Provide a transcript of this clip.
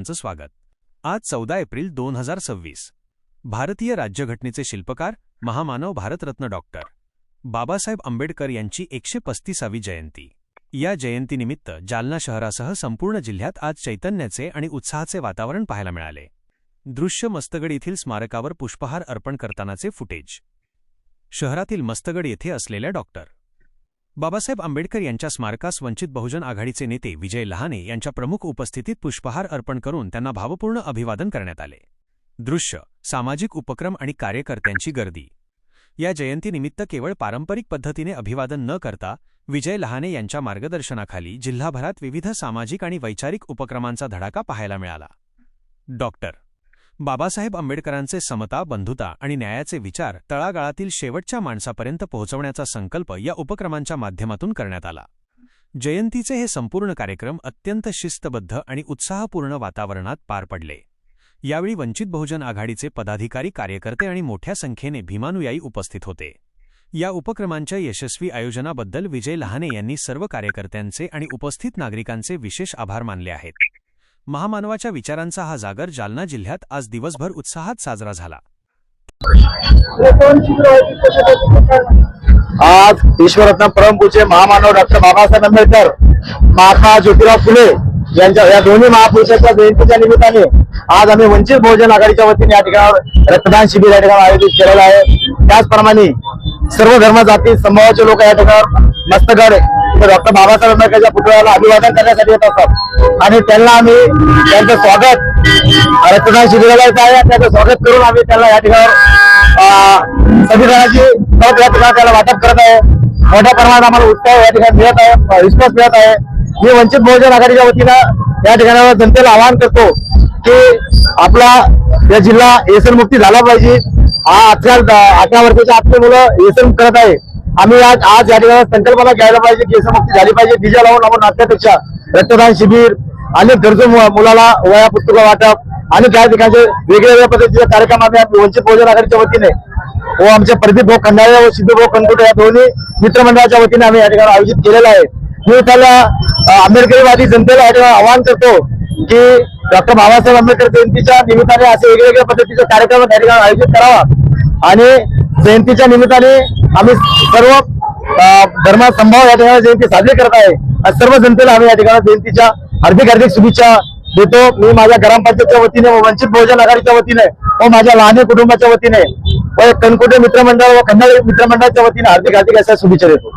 सर्वांचं स्वागत। आज 14 एप्रिल 2026। भारतीय राज्यघटनेचे शिल्पकार महामानव भारतरत्न डॉक्टर बाबासाहेब आंबेडकर यांची 135वी जयंती। या जयंतीनिमित्त जालना शहरासह संपूर्ण जिल्ह्यात आज चैतन्याचे आणि उत्साहाचे वातावरण पाहायला मिळाले। दृश्य मस्तगड येथील स्मारकावर पुष्पहार अर्पण करतानाचे फुटेज। शहरातील मस्तगड येथे असलेल्या डॉक्टर बाबासाहेब आंबेडकर यांच्या स्मारकास वंचित बहुजन आघाडीचे नेते विजय लहाने यांच्या प्रमुख उपस्थितीत पुष्पहार अर्पण करून त्यांना भावपूर्ण अभिवादन करण्यात आले। दृश्य, सामाजिक उपक्रम आणि कार्यकर्त्यांची गर्दी। या जयंतीनिमित्त केवळ पारंपरिक पद्धतीने अभिवादन न करता विजय लहाने यांच्या मार्गदर्शनाखाली जिल्हाभरात विविध सामाजिक आणि वैचारिक उपक्रमांचा धडाका पाहायला मिळाला। डॉक्टर बाबासाहेब आंबेडकरांचे समता, बंधुता आणि न्यायाचे विचार तळागाळातील शेवटच्या माणसापर्यंत पोहोचवण्याचा संकल्प या उपक्रमांच्या माध्यमातून करण्यात आला। जयंतीचे हे संपूर्ण कार्यक्रम अत्यंत शिस्तबद्ध आणि उत्साहपूर्ण वातावरणात पार पडले। यावेळी वंचित बहुजन आघाडीचे पदाधिकारी, कार्यकर्ते आणि मोठ्या संख्येने भीमानुयायी उपस्थित होते। या उपक्रमांच्या यशस्वी आयोजनाबद्दल विजय लहाने यांनी सर्व कार्यकर्त्यांचे आणि उपस्थित नागरिकांचे विशेष आभार मानले आहेत। महामानवाच्या विचारांचा हा जागर जालना जिल्ह्यात आज दिवसभर उत्साहात साजरा झाला। आज ईश्वररत्न परमपूज्य महामानव डॉक्टर बाबासाहेब आंबेडकर, महात्मा ज्योतिराव फुले यांच्या या दोन्ही महापुरुषांच्या जयंतीच्या निमित्ताने आज आम्ही वंचित बहुजन आघाडीच्या वतीने या ठिकाणावर रक्तदान शिबिर या ठिकाणी आयोजित केलेलं आहे। त्याचप्रमाणे सर्व धर्म जाती समूहाचे लोक या ठिकाणावर मस्तगड डॉक्टर बाबासाहेब आंबेडकरच्या पुतळ्याला अभिवादन करण्यासाठी येत असतात आणि त्यांना आम्ही त्यांचं स्वागत रक्तदान शिबिराला येत आहे। त्याचं स्वागत करून आम्ही त्यांना या ठिकाणावर संविधानाची या ठिकाणी त्याला वाटप करत आहे। मोठ्या प्रमाणात आम्हाला उत्साह या ठिकाणी मिळत आहे, विश्वास मिळत आहे। मी वंचित बहुजन आघाडीच्या वतीनं या ठिकाणावर जनतेला आवाहन करतो की आपला या जिल्हा व्यसनमुक्ती झाला पाहिजे। आजकाल 18 वर्षाच्या आतली मुलं व्यसन करत आहे। आम्ही आज या ठिकाणी संकल्पना घ्यायला पाहिजे की व्यसनमुक्ती झाली पाहिजे। डीजे लावून आपण नाचण्यापेक्षा रक्तदान शिबिर, अनेक गरजू मुलाला वह्या पुस्तकं वाटप आणि त्या ठिकाणचे वेगवेगळ्या पद्धतीचे कार्यक्रम आम्ही वंचित बहुजन आघाडीच्या वतीने व आमच्या प्रदीप भाऊ खंडाळे व सिद्धू भाऊ कनकुटे या दोन्ही मित्रमंडळाच्या वतीने आम्ही या ठिकाणी आयोजित केलेला आहे। मी त्याला आंबेडकरीवादी जनतेला या ठिकाणी आवाहन करतो की डॉक्टर बाबासाहेब आंबेडकर जयंतीच्या निमित्ताने असे वेगवेगळ्या पद्धतीचे कार्यक्रम या ठिकाणी आयोजित करावा आणि जयंतीच्या निमित्ताने आम्ही सर्व धर्म समभाव या ठिकाणी जयंती साजरी करत आहे। सर्व जनतेला आम्ही या ठिकाणी जयंतीच्या हार्दिक शुभेच्छा देतो। मी माझ्या ग्रामपंचायतच्या वतीने व वंचित बहुजन आघाडीच्या वतीने व माझ्या लहान कुटुंबाच्या वतीने व कनकुटे मित्रमंडळ व खंडाळे मित्रमंडळाच्या वतीने हार्दिक अशा शुभेच्छा देतो।